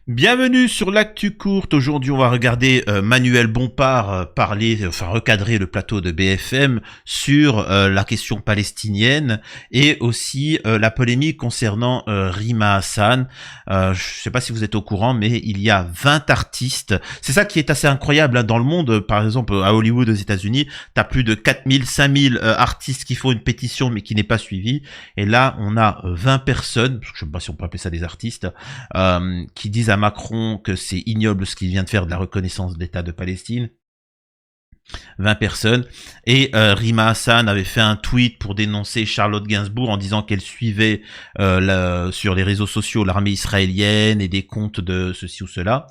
Bienvenue sur l'actu courte. Aujourd'hui, on va regarder Manuel Bompard recadrer le plateau de BFM sur la question palestinienne et aussi la polémique concernant Rima Hassan. Je sais pas si vous êtes au courant, mais il y a 20 artistes. C'est ça qui est assez incroyable hein, dans le monde. Par exemple, à Hollywood, aux États-Unis, t'as plus de 4000, 5000 artistes qui font une pétition mais qui n'est pas suivie. Et là, on a 20 personnes, je sais pas si on peut appeler ça des artistes, qui disent à Macron que c'est ignoble ce qu'il vient de faire de la reconnaissance de l'État de Palestine. 20 personnes. Et Rima Hassan avait fait un tweet pour dénoncer Charlotte Gainsbourg en disant qu'elle suivait sur les réseaux sociaux l'armée israélienne et des comptes de ceci ou cela.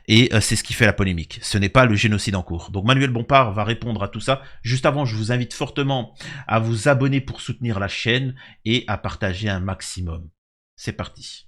Et c'est ce qui fait la polémique. Ce n'est pas le génocide en cours. Donc Manuel Bompard va répondre à tout ça. Juste avant, je vous invite fortement à vous abonner pour soutenir la chaîne et à partager un maximum. C'est parti.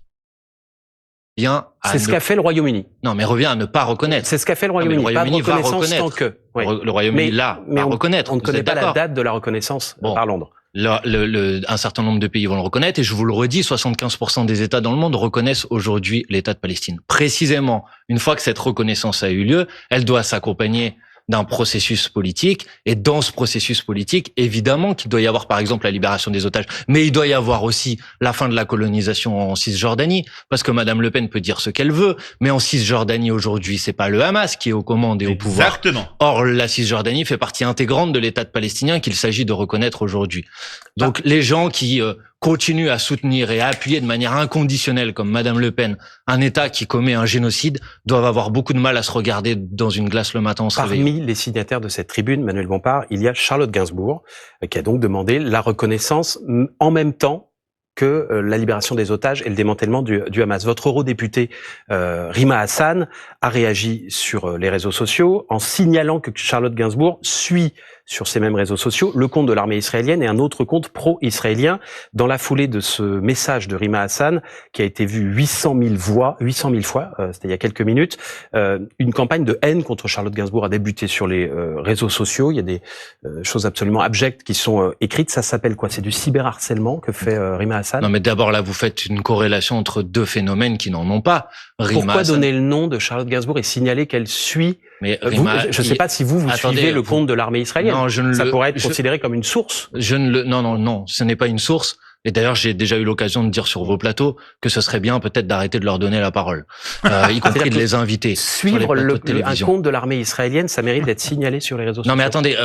C'est ce qu'a fait le Royaume-Uni. Non, mais revient à ne pas reconnaître. C'est ce qu'a fait le Royaume-Uni. Le Royaume-Uni va reconnaître. Oui. Le Royaume-Uni va reconnaître. On ne connaît pas la date de la reconnaissance par Londres. Un certain nombre de pays vont le reconnaître et je vous le redis, 75% des États dans le monde reconnaissent aujourd'hui l'État de Palestine. Précisément, une fois que cette reconnaissance a eu lieu, elle doit s'accompagner d'un processus politique, et dans ce processus politique, évidemment qu'il doit y avoir par exemple la libération des otages, mais il doit y avoir aussi la fin de la colonisation en Cisjordanie, parce que Madame Le Pen peut dire ce qu'elle veut, mais en Cisjordanie aujourd'hui, c'est pas le Hamas qui est aux commandes et au pouvoir. Exactement. Or, la Cisjordanie fait partie intégrante de l'État de palestinien qu'il s'agit de reconnaître aujourd'hui. Donc, les gens qui continuent à soutenir et à appuyer de manière inconditionnelle, comme Madame Le Pen, un État qui commet un génocide, doivent avoir beaucoup de mal à se regarder dans une glace le matin en se réveillant. Parmi les signataires de cette tribune, Manuel Bompard, il y a Charlotte Gainsbourg, qui a donc demandé la reconnaissance en même temps que la libération des otages et le démantèlement du Hamas. Votre eurodéputé Rima Hassan a réagi sur les réseaux sociaux en signalant que Charlotte Gainsbourg suit sur ces mêmes réseaux sociaux le compte de l'armée israélienne et un autre compte pro-israélien. Dans la foulée de ce message de Rima Hassan, qui a été vu 800 000 fois, c'était il y a quelques minutes, une campagne de haine contre Charlotte Gainsbourg a débuté sur les réseaux sociaux. Il y a des choses absolument abjectes qui sont écrites. Ça s'appelle quoi? C'est du cyberharcèlement que fait Rima Hassan? Non, mais d'abord là, vous faites une corrélation entre deux phénomènes qui n'en ont pas. Pourquoi donner le nom de Charlotte Gainsbourg et signaler qu'elle suit? Mais je ne sais pas si vous suivez le compte de l'armée israélienne. Non, ça pourrait être considéré comme une source. Non, ce n'est pas une source. Et d'ailleurs, j'ai déjà eu l'occasion de dire sur vos plateaux que ce serait bien peut-être d'arrêter de leur donner la parole, y compris de les inviter. Suivre un compte de l'armée israélienne, ça mérite d'être signalé sur les réseaux sociaux. Non, mais attendez,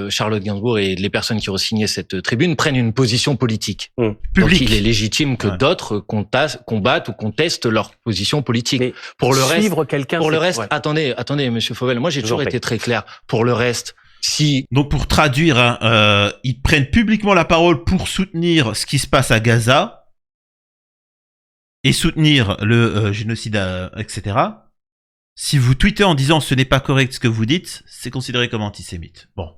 Charlotte Gainsbourg et les personnes qui ont signé cette tribune prennent une position politique. Donc, il est légitime que d'autres combattent ou contestent leur position politique. Mais pour le reste, attendez, Monsieur Fauvel, moi j'ai toujours été très clair. Pour le reste. Donc pour traduire, ils prennent publiquement la parole pour soutenir ce qui se passe à Gaza et soutenir le génocide, etc. Si vous tweetez en disant ce n'est pas correct ce que vous dites, c'est considéré comme antisémite. Bon,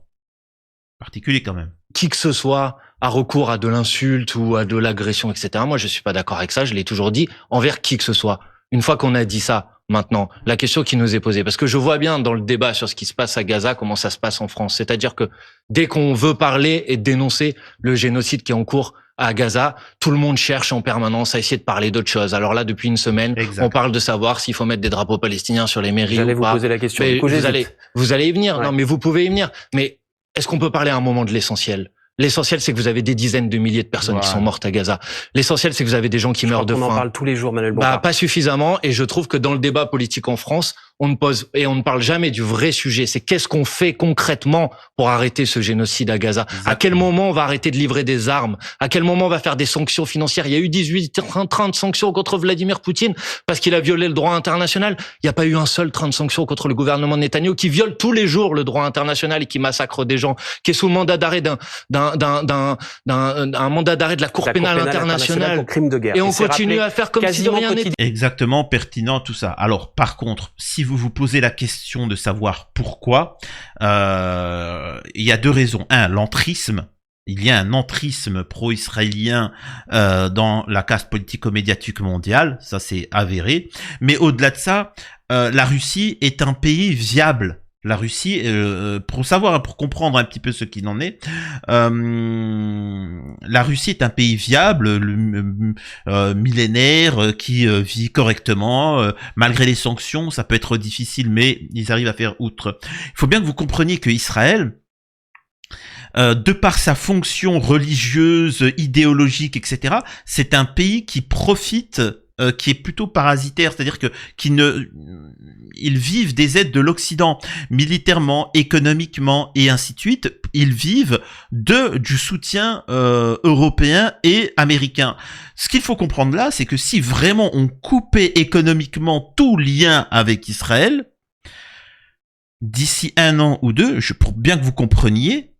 particulier quand même. Qui que ce soit a recours à de l'insulte ou à de l'agression, etc. Moi je suis pas d'accord avec ça, je l'ai toujours dit, envers qui que ce soit. Une fois qu'on a dit ça, maintenant, la question qui nous est posée, parce que je vois bien dans le débat sur ce qui se passe à Gaza, comment ça se passe en France. C'est-à-dire que dès qu'on veut parler et dénoncer le génocide qui est en cours à Gaza, tout le monde cherche en permanence à essayer de parler d'autre chose. Alors là, depuis une semaine, on parle de savoir s'il faut mettre des drapeaux palestiniens sur les mairies ou pas. J'allais vous poser la question. Vous allez y venir. Ouais. Non, mais vous pouvez y venir. Mais est-ce qu'on peut parler à un moment de l'essentiel? L'essentiel, c'est que vous avez des dizaines de milliers de personnes qui sont mortes à Gaza. L'essentiel, c'est que vous avez des gens qui meurent de faim. On en parle tous les jours, Manuel Bompard. Pas suffisamment. Et je trouve que dans le débat politique en France, on ne parle jamais du vrai sujet. C'est qu'est-ce qu'on fait concrètement pour arrêter ce génocide à Gaza? Exactement. À quel moment on va arrêter de livrer des armes? À quel moment on va faire des sanctions financières? Il y a eu 30 sanctions contre Vladimir Poutine parce qu'il a violé le droit international. Il n'y a pas eu un seul train de sanctions contre le gouvernement de Netanyahou qui viole tous les jours le droit international et qui massacre des gens, qui est sous le mandat d'arrêt d'un mandat d'arrêt de la Cour pénale internationale pour crime de guerre. Et on continue à faire comme si de rien n'était. Exactement, pertinent, tout ça. Alors, par contre, si vous vous posez la question de savoir pourquoi, il y a deux raisons. Un, l'entrisme. Il y a un entrisme pro-israélien dans la caste politico-médiatique mondiale, ça c'est avéré. Mais au-delà de ça, la Russie est un pays viable La Russie, pour savoir, pour comprendre un petit peu ce qu'il en est, la Russie est un pays viable, millénaire, qui vit correctement, malgré les sanctions. Ça peut être difficile, mais ils arrivent à faire outre. Il faut bien que vous compreniez que Israël, de par sa fonction religieuse, idéologique, etc., c'est un pays qui profite, qui est plutôt parasitaire, c'est-à-dire que ils vivent des aides de l'Occident, militairement, économiquement et ainsi de suite. Ils vivent du soutien européen et américain. Ce qu'il faut comprendre là, c'est que si vraiment on coupait économiquement tout lien avec Israël, d'ici 1 an ou 2, pour bien que vous compreniez,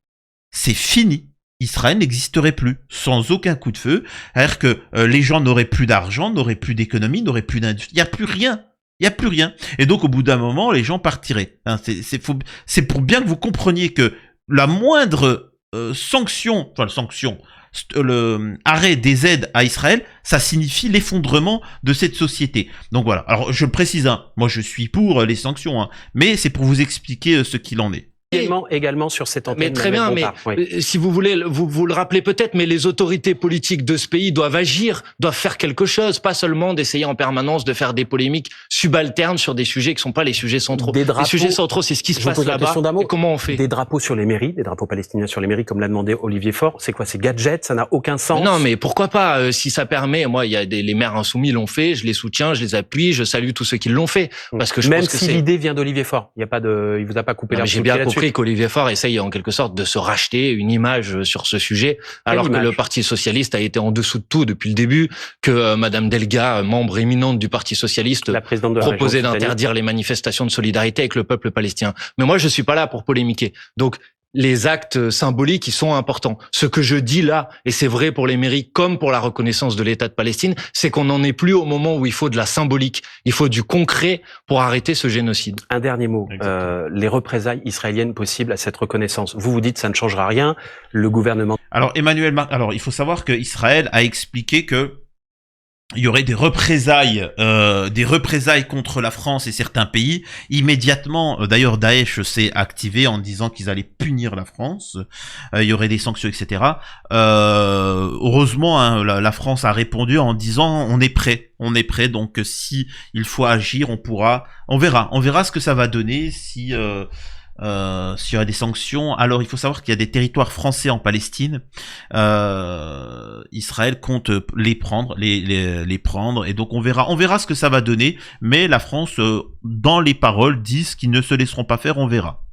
c'est fini. Israël n'existerait plus, sans aucun coup de feu. C'est-à-dire que les gens n'auraient plus d'argent, n'auraient plus d'économie, n'auraient plus d'industrie. Il n'y a plus rien. Il n'y a plus rien. Et donc, au bout d'un moment, les gens partiraient. Hein, c'est pour bien que vous compreniez que la moindre sanction, le arrêt des aides à Israël, ça signifie l'effondrement de cette société. Donc voilà. Alors, je précise, hein, moi je suis pour les sanctions, hein, mais c'est pour vous expliquer ce qu'il en est. Également sur cette antenne. Mais très bien, mais si vous voulez, vous le rappelez peut-être, mais les autorités politiques de ce pays doivent agir, doivent faire quelque chose, pas seulement d'essayer en permanence de faire des polémiques subalternes sur des sujets qui sont pas les sujets centraux. Les sujets centraux, c'est ce qui se passe là-bas. Et comment on fait? Des drapeaux sur les mairies, des drapeaux palestiniens sur les mairies, comme l'a demandé Olivier Faure. C'est quoi? C'est gadget? Ça n'a aucun sens. Non, mais pourquoi pas? Si ça permet, moi, il y a les maires insoumis l'ont fait, je les soutiens, je les appuie, je salue tous ceux qui l'ont fait, parce que je même pense que si l'idée vient d'Olivier Faure, il y a pas de, il vous a pas coupé la. J'ai bien compris qu'Olivier Faure essaye en quelque sorte de se racheter une image sur ce sujet, alors que le Parti socialiste a été en dessous de tout depuis le début, que Madame Delga, membre éminente du Parti socialiste, proposait d'interdire les manifestations de solidarité avec le peuple palestinien. Mais moi, je suis pas là pour polémiquer. Donc, les actes symboliques, ils sont importants. Ce que je dis là, et c'est vrai pour les mairies comme pour la reconnaissance de l'État de Palestine, c'est qu'on n'en est plus au moment où il faut de la symbolique, il faut du concret pour arrêter ce génocide. Un dernier mot, les représailles israéliennes possibles à cette reconnaissance. Vous dites ça ne changera rien, le gouvernement... Alors il faut savoir que Israël a expliqué que il y aurait des représailles contre la France et certains pays. Immédiatement, d'ailleurs, Daesh s'est activé en disant qu'ils allaient punir la France. Il y aurait des sanctions, etc. Heureusement, hein, la France a répondu en disant on est prêt. Donc, si il faut agir, on verra ce que ça va donner si. S'il y a des sanctions. Alors il faut savoir qu'il y a des territoires français en Palestine. Israël compte les prendre, les prendre, et donc on verra ce que ça va donner. Mais la France, dans les paroles, disent qu'ils ne se laisseront pas faire. On verra.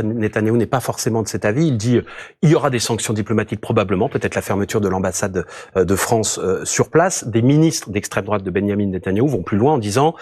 Netanyahou n'est pas forcément de cet avis. Il dit il y aura des sanctions diplomatiques probablement, peut-être la fermeture de l'ambassade de France sur place. Des ministres d'extrême droite de Benyamin Netanyahou vont plus loin en disant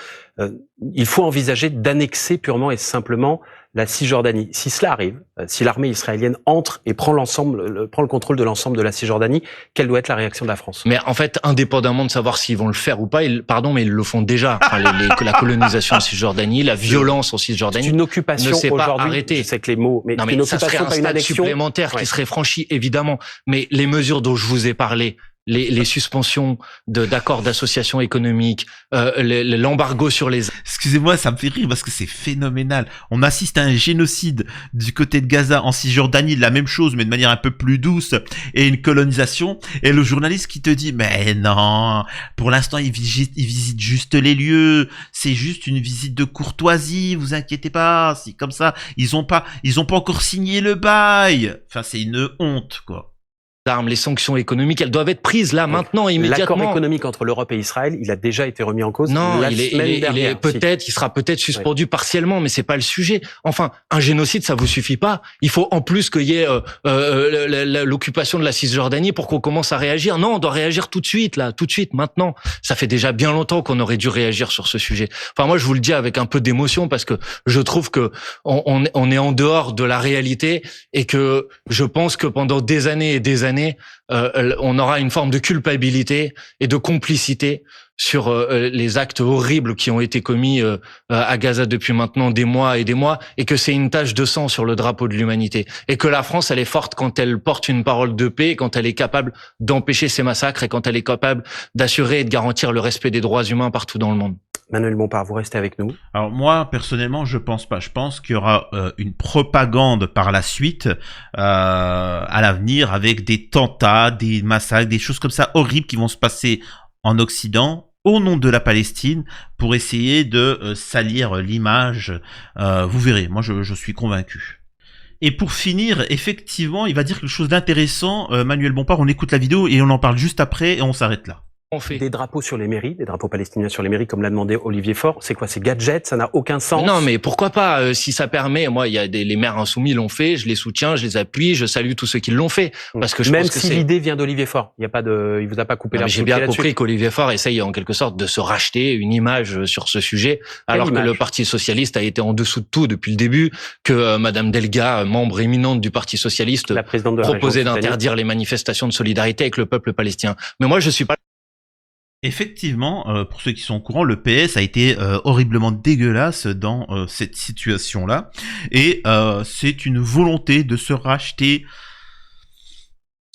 il faut envisager d'annexer purement et simplement la Cisjordanie. Si cela arrive, si l'armée israélienne entre et prend le contrôle de l'ensemble de la Cisjordanie, quelle doit être la réaction de la France? Mais en fait, indépendamment de savoir s'ils vont le faire ou pas, mais ils le font déjà. Enfin, la colonisation en Cisjordanie, la violence en Cisjordanie, c'est une occupation ne s'est pas aujourd'hui. arrêtée. Je sais que les mots, mais non, ça serait un stade supplémentaire qui serait franchi, évidemment. Mais les mesures dont je vous ai parlé, les suspensions d'accords d'association économique, l'embargo sur les... Excusez-moi, ça me fait rire parce que c'est phénoménal. On assiste à un génocide du côté de Gaza, en Cisjordanie, la même chose, mais de manière un peu plus douce, et une colonisation. Et le journaliste qui te dit, mais non, pour l'instant, ils visitent juste les lieux. C'est juste une visite de courtoisie, vous inquiétez pas. C'est comme ça. Ils ont pas encore signé le bail. Enfin, c'est une honte, quoi. Les sanctions économiques, elles doivent être prises là, maintenant, immédiatement. L'accord économique entre l'Europe et Israël, il a déjà été remis en cause. Non, il sera peut-être suspendu partiellement, mais c'est pas le sujet. Enfin, un génocide, ça vous suffit pas. Il faut en plus qu'il y ait l'occupation de la Cisjordanie pour qu'on commence à réagir. Non, on doit réagir tout de suite, maintenant. Ça fait déjà bien longtemps qu'on aurait dû réagir sur ce sujet. Enfin, moi, je vous le dis avec un peu d'émotion parce que je trouve que on est en dehors de la réalité et que je pense que pendant des années et des années, on aura une forme de culpabilité et de complicité sur les actes horribles qui ont été commis à Gaza depuis maintenant des mois, et que c'est une tache de sang sur le drapeau de l'humanité, et que la France, elle est forte quand elle porte une parole de paix, quand elle est capable d'empêcher ces massacres, et quand elle est capable d'assurer et de garantir le respect des droits humains partout dans le monde. Manuel Bompard, vous restez avec nous. Alors moi, personnellement, je pense pas. Je pense qu'il y aura une propagande par la suite, à l'avenir, avec des tentats, des massacres, des choses comme ça horribles qui vont se passer en Occident au nom de la Palestine pour essayer de salir l'image. Vous verrez, moi je suis convaincu. Et pour finir, effectivement, il va dire quelque chose d'intéressant. Manuel Bompard, on écoute la vidéo et on en parle juste après et on s'arrête là. On fait. Des drapeaux sur les mairies, des drapeaux palestiniens sur les mairies, comme l'a demandé Olivier Faure. C'est quoi, ces gadgets? Ça n'a aucun sens. Non, mais pourquoi pas, si ça permet. Moi, il y a les maires insoumis l'ont fait, je les soutiens, je les appuie, je salue tous ceux qui l'ont fait. Parce que je Même pense que si l'idée vient d'Olivier Faure. Il vous a pas coupé la J'ai bien compris qu'Olivier Faure essaye en quelque sorte de se racheter une image sur ce sujet, alors que le Parti socialiste a été en dessous de tout depuis le début, que Madame Delga, membre éminente du Parti socialiste, la présidente de la proposait d'interdire les manifestations de solidarité avec le peuple palestinien. Mais moi, je suis pas. Effectivement, pour ceux qui sont au courant, le PS a été horriblement dégueulasse dans cette situation-là. Et c'est une volonté de se racheter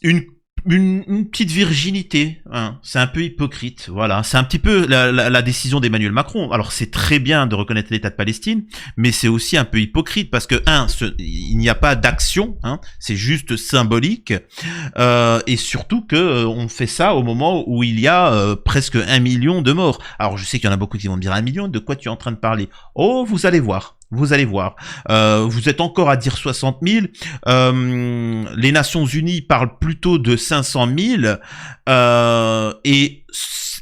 une petite virginité, hein. C'est un peu hypocrite, voilà. C'est un petit peu la décision d'Emmanuel Macron. Alors c'est très bien de reconnaître l'État de Palestine, mais c'est aussi un peu hypocrite parce que il n'y a pas d'action, hein. C'est juste symbolique, et surtout que on fait ça au moment où il y a presque 1 million de morts. Alors je sais qu'il y en a beaucoup qui vont me dire 1 million, de quoi tu es en train de parler? Oh, vous allez voir. Vous allez voir. Vous êtes encore à dire 60 000. Les Nations Unies parlent plutôt de 500 000. Et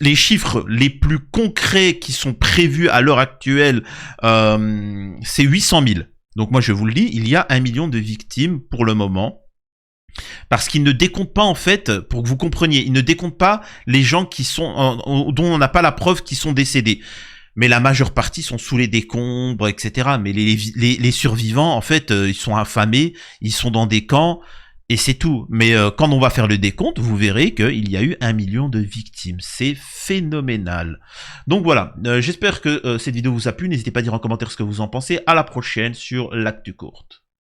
les chiffres les plus concrets qui sont prévus à l'heure actuelle, c'est 800 000. Donc moi je vous le dis, il y a 1 million de victimes pour le moment. Parce qu'il ne décompte pas, en fait, pour que vous compreniez, il ne décompte pas les gens qui sont dont on n'a pas la preuve qu'ils sont décédés. Mais la majeure partie sont sous les décombres, etc. Mais les survivants, en fait, ils sont affamés, ils sont dans des camps, et c'est tout. Mais quand on va faire le décompte, vous verrez qu'il y a eu 1 million de victimes. C'est phénoménal. Donc voilà, j'espère que cette vidéo vous a plu. N'hésitez pas à dire en commentaire ce que vous en pensez. À la prochaine sur l'Actu Courte.